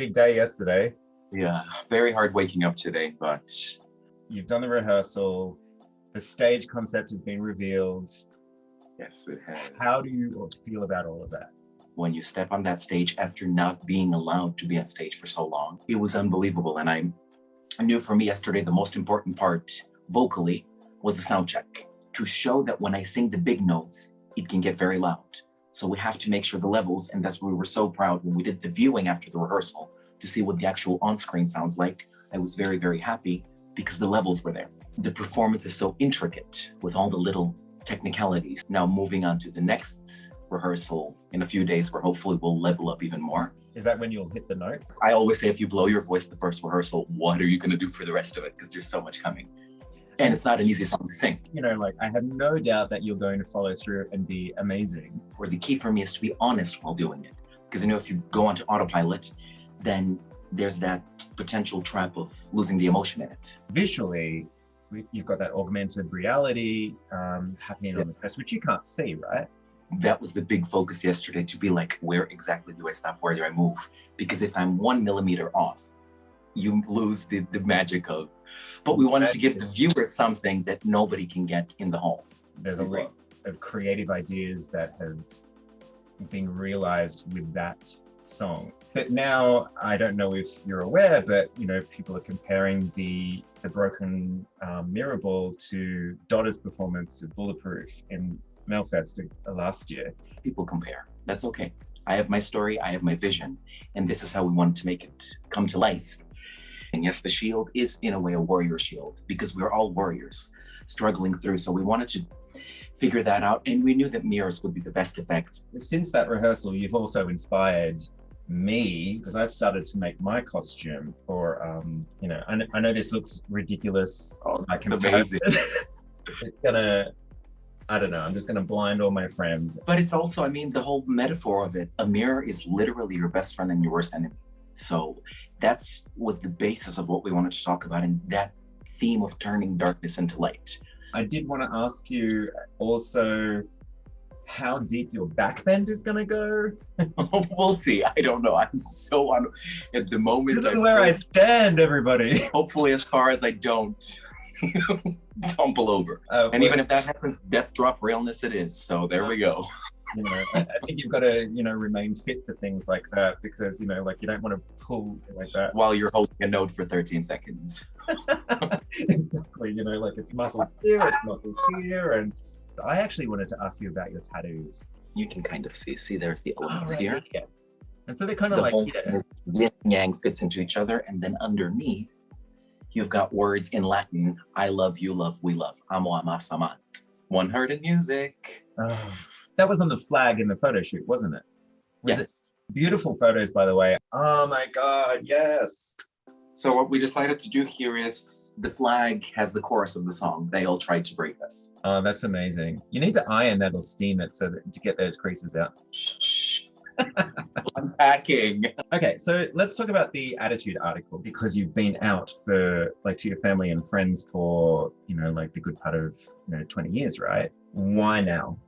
Big day yesterday. Yeah, very hard waking up today, but You've done the rehearsal. The stage concept has been revealed. yes, it has. How do you feel about all of that? When you step on that stage after not being allowed to be on stage for so long, it was unbelievable. And I knew for me yesterday, the most important part vocally was the sound check to show that when I sing the big notes, it can get very loud. So we have to make sure the levels, and that's why we were so proud when we did the viewing after the rehearsal to see what the actual on-screen sounds like. I was very, very happy because the levels were there. The performance is so intricate with all the little technicalities. Now moving on to the next rehearsal in a few days where hopefully we'll level up even more. Is that when you'll hit the notes? I always say if you blow your voice the first rehearsal, what are you going to do for the rest of it? Because there's so much coming. And it's not an easy song to sing. I have no doubt that you're going to follow through and be amazing. Or the key for me is to be honest while doing it. Because if you go onto autopilot, then there's that potential trap of losing the emotion in it. Visually, you've got that augmented reality happening on the press, which you can't see, right? That was the big focus yesterday, to be like, where exactly do I stop? Where do I move? Because if I'm 1 millimeter off, you lose the magic of, but we wanted to give the viewer something that nobody can get in the hall. There's a lot of creative ideas that have been realized with that song. But now, I don't know if you're aware, but people are comparing the broken mirror ball to Dotta's performance at Bulletproof in Melfest last year. People compare. That's okay. I have my story, I have my vision, and this is how we wanted to make it come to life. And yes, the shield is in a way a warrior shield because we're all warriors struggling through. So we wanted to figure that out, and we knew that mirrors would be the best effect. Since that rehearsal, you've also inspired me because I've started to make my costume for, I know this looks ridiculous. It's amazing. It's gonna, I don't know, I'm just gonna blind all my friends. But it's also, the whole metaphor of it, a mirror is literally your best friend and your worst enemy. So that was the basis of what we wanted to talk about, and that theme of turning darkness into light. I did want to ask you also how deep your backbend is going to go. We'll see. I don't know. I'm so on at the moment. This is where I stand, everybody. Hopefully as far as I don't tumble over. And even if that happens, death drop realness it is. So there we go. I think you've got to, remain fit for things like that because, you don't want to pull like that. While you're holding a note for 13 seconds. Exactly. It's muscles here, it's muscles here. And I actually wanted to ask you about your tattoos. You can kind of see there's the elements here. Yeah. And so they're kind of yin and yang fits into each other. And then underneath, you've got words in Latin. I love, you love, we love. Amo, amas, amat. One heard in music. That was on the flag in the photo shoot, wasn't it? Yes. Beautiful photos, by the way. Oh my God, yes. So what we decided to do here is the flag has the chorus of the song. They all tried to break us. Oh, that's amazing. You need to iron that or steam it to get those creases out. Unpacking. Okay, so let's talk about the Attitude article because you've been out to your family and friends for, the good part of, 20 years, right? Why now?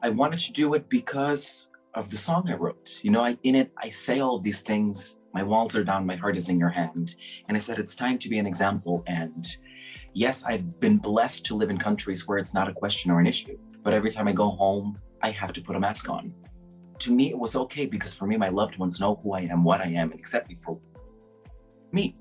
I wanted to do it because of the song I wrote. In it, I say all these things. My walls are down, my heart is in your hand. And I said, it's time to be an example. And yes, I've been blessed to live in countries where it's not a question or an issue. But every time I go home, I have to put a mask on. To me, it was okay because for me, my loved ones know who I am, what I am, and accept me for me.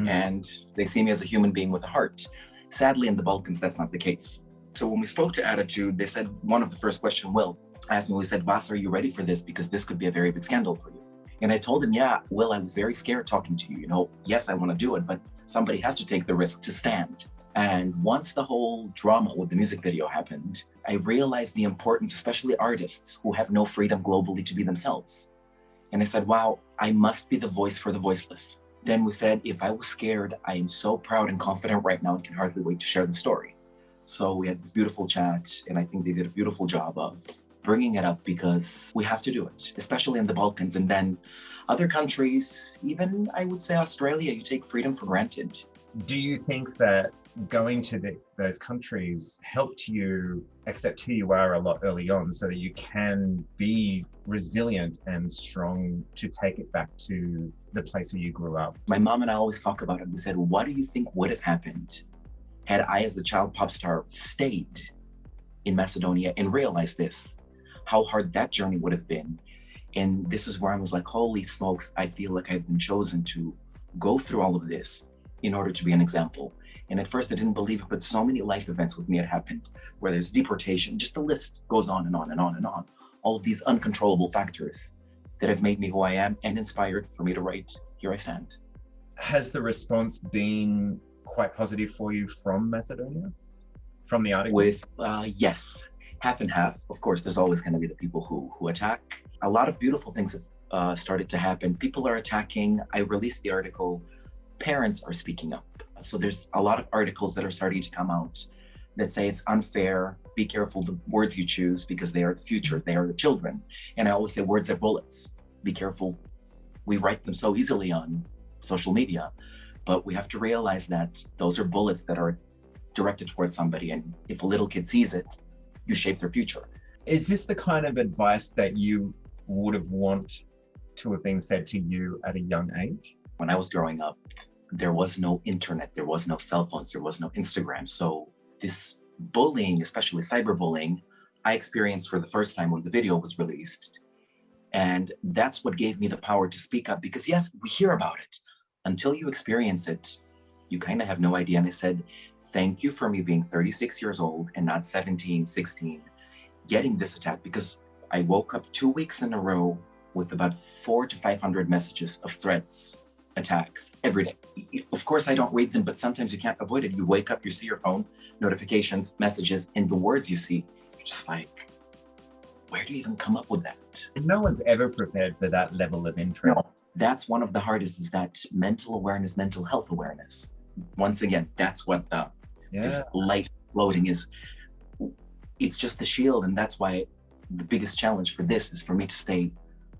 And they see me as a human being with a heart. Sadly, in the Balkans, that's not the case. So when we spoke to Attitude, they said, one of the first questions Will asked me, we said, Vas, are you ready for this? Because this could be a very big scandal for you. And I told him, yeah, Will, I was very scared talking to you. Yes, I want to do it, but somebody has to take the risk to stand. And once the whole drama with the music video happened, I realized the importance, especially artists who have no freedom globally to be themselves. And I said, wow, I must be the voice for the voiceless. Then we said, if I was scared, I am so proud and confident right now and can hardly wait to share the story. So we had this beautiful chat, and I think they did a beautiful job of bringing it up because we have to do it, especially in the Balkans. And then other countries, even I would say Australia, you take freedom for granted. Do you think that going to those countries helped you accept who you are a lot early on so that you can be resilient and strong to take it back to the place where you grew up? My mom and I always talk about it. We said, what do you think would have happened had I, as the child pop star, stayed in Macedonia and realized this? How hard that journey would have been. And this is where I was like, holy smokes, I feel like I've been chosen to go through all of this in order to be an example. And at first I didn't believe it, but so many life events with me had happened, where there's deportation, just the list goes on and on and on and on. All of these uncontrollable factors that have made me who I am and inspired for me to write Here I Stand. Has the response been quite positive for you from Macedonia, from the article? With, yes, half and half. Of course, there's always going to be the people who attack. A lot of beautiful things have started to happen. People are attacking. I released the article. Parents are speaking up. So there's a lot of articles that are starting to come out that say it's unfair. Be careful the words you choose because they are the future. They are the children. And I always say words are bullets. Be careful. We write them so easily on social media, but we have to realize that those are bullets that are directed towards somebody. And if a little kid sees it, you shape their future. Is this the kind of advice that you would have want to have been said to you at a young age? When I was growing up, there was no internet, there was no cell phones, there was no Instagram. So this bullying, especially cyberbullying, I experienced for the first time when the video was released. And that's what gave me the power to speak up, because yes, we hear about it. Until you experience it, you kind of have no idea. And I said, thank you for me being 36 years old and not 17, 16, getting this attack, because I woke up 2 weeks in a row with about 400 to 500 messages of threats, attacks every day. Of course, I don't read them, but sometimes you can't avoid it. You wake up, you see your phone, notifications, messages, and the words you see, you're just like, where do you even come up with that? And no one's ever prepared for that level of interest. No, that's one of the hardest, is that mental awareness, mental health awareness. Once again, that's what this light floating is. It's just the shield. And that's why the biggest challenge for this is for me to stay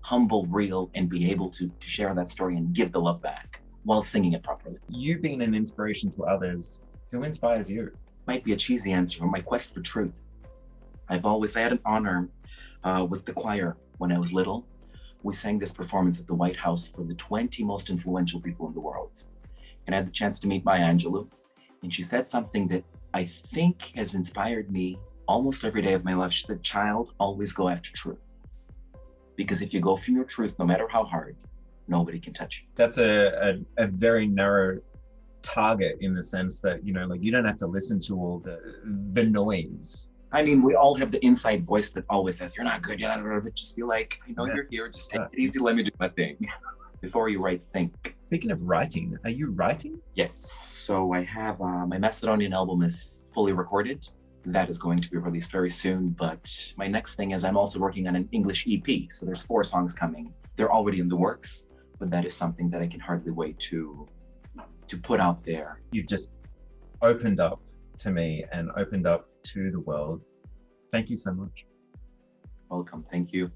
humble, real, and be able to share that story and give the love back while singing it properly. You being an inspiration to others, who inspires you? Might be a cheesy answer, but my quest for truth. I had an honor with the choir when I was little. We sang this performance at the White House for the 20 most influential people in the world. And I had the chance to meet Maya Angelou. And she said something that I think has inspired me almost every day of my life. She said, child, always go after truth. Because if you go from your truth, no matter how hard, nobody can touch you. That's a very narrow target, in the sense that, you know, like, you don't have to listen to all the noise. I mean, we all have the inside voice that always says, you're not good, you're not good, but just be like, I know you're here, just take it easy, let me do my thing. Before you write, think. Speaking of writing, are you writing? Yes, so I have, my Macedonian album is fully recorded. That is going to be released very soon, but my next thing is I'm also working on an English EP. So there's 4 songs coming. They're already in the works, but that is something that I can hardly wait to put out there. You've just opened up to me and opened up to the world. Thank you so much. Welcome, thank you.